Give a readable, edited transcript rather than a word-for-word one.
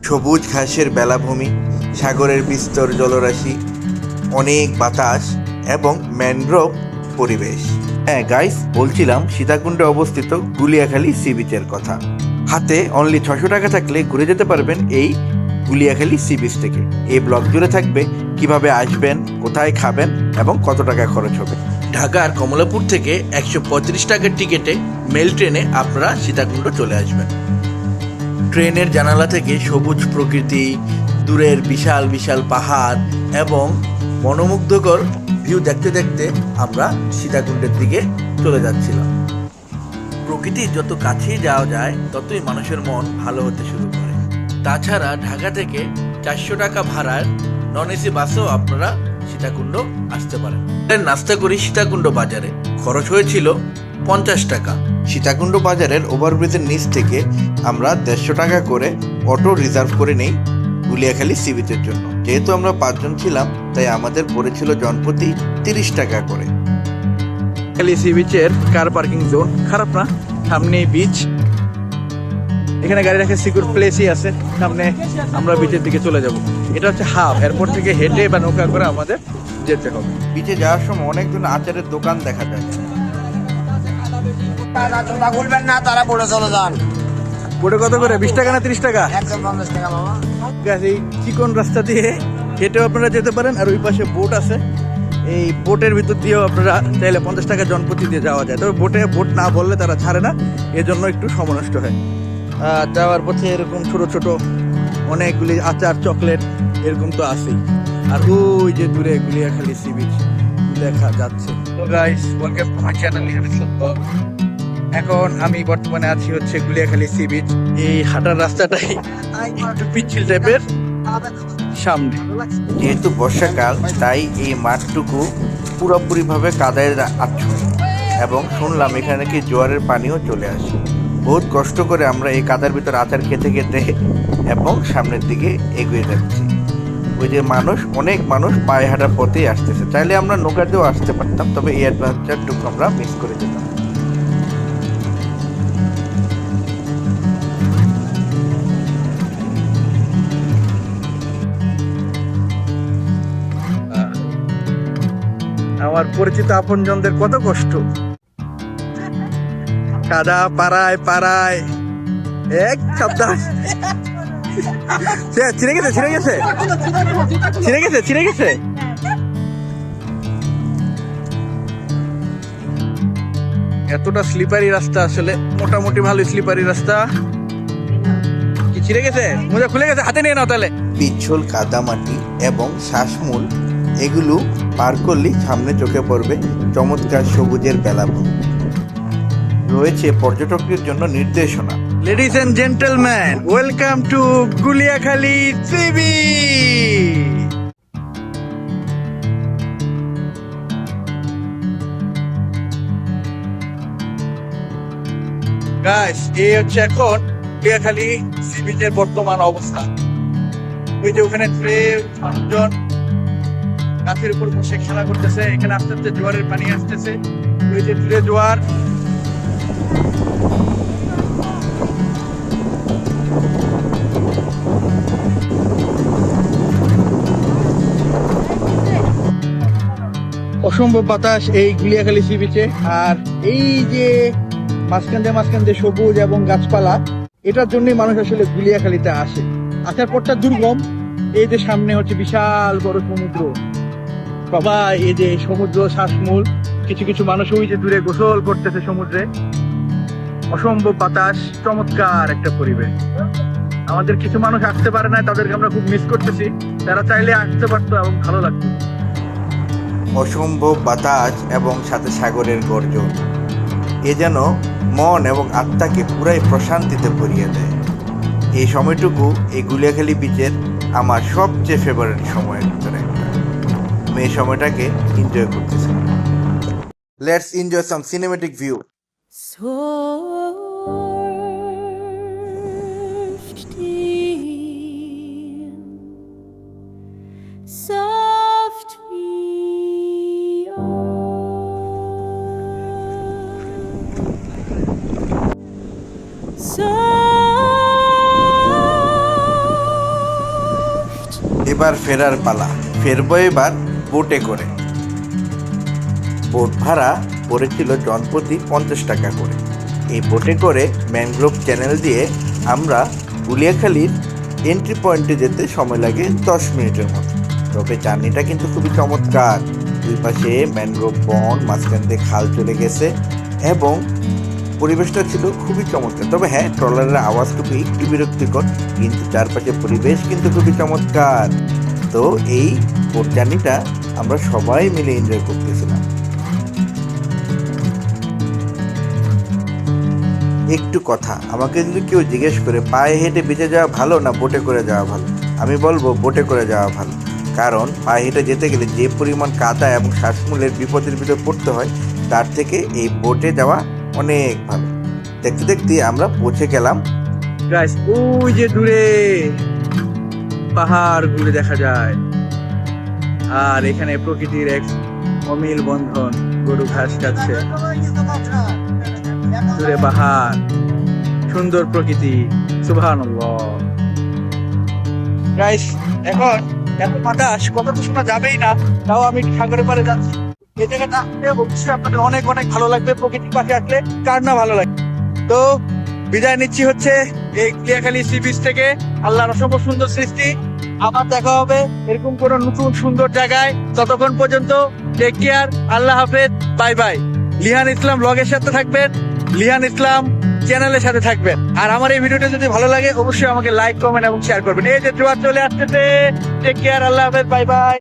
সবুজ ঘাসের বেলাভূমি, সাগরের বিস্তর জলরাশি, অনেক বাতাস এবং ম্যানগ্রোভ পরিবেশ। হ্যাঁ গাইস, বলছিলাম সীতাকুণ্ডে অবস্থিত গুলিয়াখালী সি বিচের কথা। হাতে অনলি 600 টাকা থাকলে ঘুরে যেতে পারবেন এই গুলিয়াখালী সি বিচ থেকে। এই ব্লগ জুড়ে থাকবে কিভাবে আসবেন, কোথায় খাবেন এবং কত টাকা খরচ হবে। ঢাকার কমলাপুর থেকে 135 টাকার টিকিটে মেল ট্রেনে আপনারা সীতাকুণ্ড চলে আসবেন। ট্রেনের জানালা থেকে সবুজ প্রকৃতি, দূরের বিশাল বিশাল পাহাড় এবং মনোমুগ্ধকর ভিউ দেখতে দেখতে আমরা সীতাকুণ্ডের দিকে চলে যাচ্ছিলাম। প্রকৃতির যত কাছেই যাওয়া যায় ততই মানুষের মন ভালো হতে শুরু করে। তাছাড়া ঢাকা থেকে 400 টাকা ভাড়ার নন এসি বাসেও আপনারা সীতাকুণ্ড আসতে পারেন। নাস্তা করি সীতাকুণ্ড বাজারে, খরচ হয়েছিল 50 টাকা। সীতাকুণ্ড বাজারের ওভারব্রিজের নিচ থেকে আমরা 150 টাকা করে অটো রিজার্ভ করে নেই গুলিয়াখালী সি বিচের জন্য। যেহেতু আমরা 5 জন ছিলাম তাই আমাদের পড়েছিল জনপ্রতি 30 টাকা করে। গুলিয়াখালী সি বিচের কার পার্কিং জোন খারাপ না, সামনে বিচ, এখানে গাড়ি রাখার সিকিউর প্লেসই আছে। সামনে আমরা বিচের দিকে চলে যাব। এটা হচ্ছে হাফ, এয়ারপোর্ট থেকে হেঁটে বা নৌকা করে আমাদের যেতে হবে। বিচে যাওয়ার সময় অনেকজন আচারের দোকান দেখা যায়। বলবেন না, তারা পড়ে চলে যান। বোটে কত করে? 20 টাকা না 30 টাকা? 150 টাকা মামা। এই চিকন রাস্তা দিয়ে হেঁটেও আপনারা যেতে পারেন, আর ওই পাশে বোট আছে। এই বোটের ভিতর দিয়েও আপনারা চাইলে 50 টাকা জনপ্রতি দিয়ে যাওয়া যায়। তবে বোট না বললে তারা ছাড়ে না, এজন্য একটু সময় নষ্ট হয়। যাওয়ার পথে এরকম ছোট ছোট অনেকগুলি আচার, চকলেট এরকম তো আছেই। আর ওই যে দূরে গুলিয়াখালী সি বিচ দেখা যাচ্ছে। তো guys, welcome to my channel. এখন আমি বর্তমানে আছি হচ্ছে গুলিয়াখালী সি বিচ। এই হাঁটার রাস্তাটাই একটু পিচ্ছিল টাইপের সামনে। যেহেতু বর্ষাকাল তাই এই মাঠটুকু পুরোপুরিভাবে কাদায় আচ্ছন্ন এবং শুনলাম এখানে নাকি জোয়ারের পানিও চলে আসে। বহুত কষ্ট করে আমরা এই কাদার ভিতর আচার খেতে খেতে এবং সামনের দিকে এগিয়ে যাচ্ছি। ওই যে অনেক মানুষ পায়ে হাঁটার পথেই আসতেছে। চাইলে আমরা নৌকাতেও আসতে পারতাম, তবে এই অ্যাডভেঞ্চারটুকু আমরা মিস করে যেতাম। আমার পরিচিত আপনজনদের কত কষ্ট, কাদা পাড়ায় পাড়ায়। এক সাবধান, ছিঁড়ে গেছে ছিঁড়ে গেছে ছিঁড়ে গেছে ছিঁড়ে গেছে। এতটা স্লিপারি রাস্তা, আসলে মোটামুটি ভালো স্লিপারি রাস্তা। কি ছিঁড়ে গেছে? মোজা খুলে গেছে, হাতে নিয়ে নাও তাহলে। পিচ্ছল কাদামাটি এবং শ্বাসমূল এগুলো পার করলেই সামনে চোখে পড়বে চমৎকার সবুজের বেলাভূমি। রয়েছে পর্যটকদের জন্য নির্দেশনা। Ladies and gentlemen, welcome to Guliakhali sea beach. Guys, এই হচ্ছে এখন গুলিয়াখালী সি বিচের বর্তমান অবস্থা। ওই যে ওখানে মানুষজন গাছের উপর বসে খেলা করতেছে। এখানে আস্তে আস্তে জোয়ারের পানি আসতেছে। ওই যে দূরে জোয়ার। অসম্ভব বাতাস এই গুলিয়াখালী সি বিচে। আর এই যে মাঝখান দিয়ে সবুজ এবং গাছপালা, এটার জন্যই মানুষ আসলে গুলিয়াখালীতে আসে। আসার পরটা দুর্গম। এই যে সামনে হচ্ছে বিশাল বড় সমুদ্র, সবাই এই যে সমুদ্র শ্বাসমূল। কিছু কিছু মানুষ ওই যে দূরে গোসল করতেছে সমুদ্রে। অসম্ভব বাতাস, চমৎকার একটা পরিবেশ। আমাদের কিছু মানুষ আসতে পারে না, তাদেরকে আমরা খুব মিস করতেছি। তারা চাইলে আসতে পারতো এবং ভালো লাগতো। অসম্ভব বাতাস এবং সাথে সাগরের গর্জন, এ যেন মন এবং আত্মাকে পুরাই প্রশান্তিতে ভরিয়ে দেয়। এই সময়টুকু এই গুলিয়াখালী বিচের আমার সবচেয়ে ফেভারিট সময়ের ভিতরে একটা। আমি এই সময়টাকে এনজয় করতেছি। Let's enjoy some cinematic view. এবার ফেরার পালা। ফেরবো এবার বোটে করে। বোট ভাড়া পড়েছিল জনপ্রতি 50 টাকা করে। এই বোটে করে ম্যানগ্রোভ চ্যানেল দিয়ে আমরা গুলিয়াখালীর এন্ট্রি পয়েন্টে যেতে সময় লাগে 10 মিনিটের মতো। তবে জার্নিটা কিন্তু খুবই চমৎকার। দুই পাশে ম্যানগ্রোভ বন, মাঝখান দিয়ে খাল চলে গেছে এবং পরিবেশটা ছিল খুবই চমৎকার। তবে হ্যাঁ, ট্রলারের আওয়াজটুকু একটু বিরক্তিকর, কিন্তু চারপাশে পরিবেশ কিন্তু খুবই চমৎকার। তো এই বোট জার্নিটা আমরা সবাই মিলে এনজয় করতেছিলাম। একটু কথা, আমাকে যদি কেউ জিজ্ঞেস করে পায়ে হেঁটে বেঁচে যাওয়া ভালো না বোটে করে যাওয়া ভালো, আমি বলবো বোটে করে যাওয়া ভালো। কারণ পায়ে হেঁটে যেতে গেলে যে পরিমাণ কাদা এবং শ্বাসমূলের বিপদের ভিতরে পড়তে হয়, তার থেকে এই বোটে যাওয়া অনেক ভালো। দেখতে দেখতে আমরা পৌঁছে গেলাম। গাইস, ওই যে দূরে পাহাড় ঘুরে দেখা যায়, আর এখানে প্রকৃতির এক অমিল বন্ধন। গরু ঘাস খাচ্ছে, দূরে পাহাড়, সুন্দর প্রকৃতি। সুবহানাল্লাহ। গাইস, এখন এত বাতাস, কথা তো শোনা যাবেই না, তাও আমি সাগরের পাড়ে যাচ্ছি। এই জায়গাটা আসলে অবশ্যই আপনাদের অনেক অনেক ভালো লাগবে। প্রকৃতির পাশে আসলে কার না ভালো লাগে। তো বিদায় নিচ্ছি হচ্ছে এই গুলিয়াখালী সি বিচ থেকে। আল্লাহর অসংখ্য সুন্দর সৃষ্টি। আবার দেখা হবে এরকম কোন নতুন সুন্দর জায়গায়। ততক্ষণ পর্যন্ত টেক কেয়ার, আল্লাহ হাফেজ, বাই বাই। লিহান ইসলাম ব্লগের সাথে থাকবেন, লিহান ইসলাম চ্যানেলের সাথে থাকবেন। আর আমার এই ভিডিওটা যদি ভালো লাগে অবশ্যই আমাকে লাইক, কমেন্ট এবং শেয়ার করবেন। এই যে জোয়ার চলে আসতেছে। টেক কেয়ার, আল্লাহ হাফেজ, বাই বাই।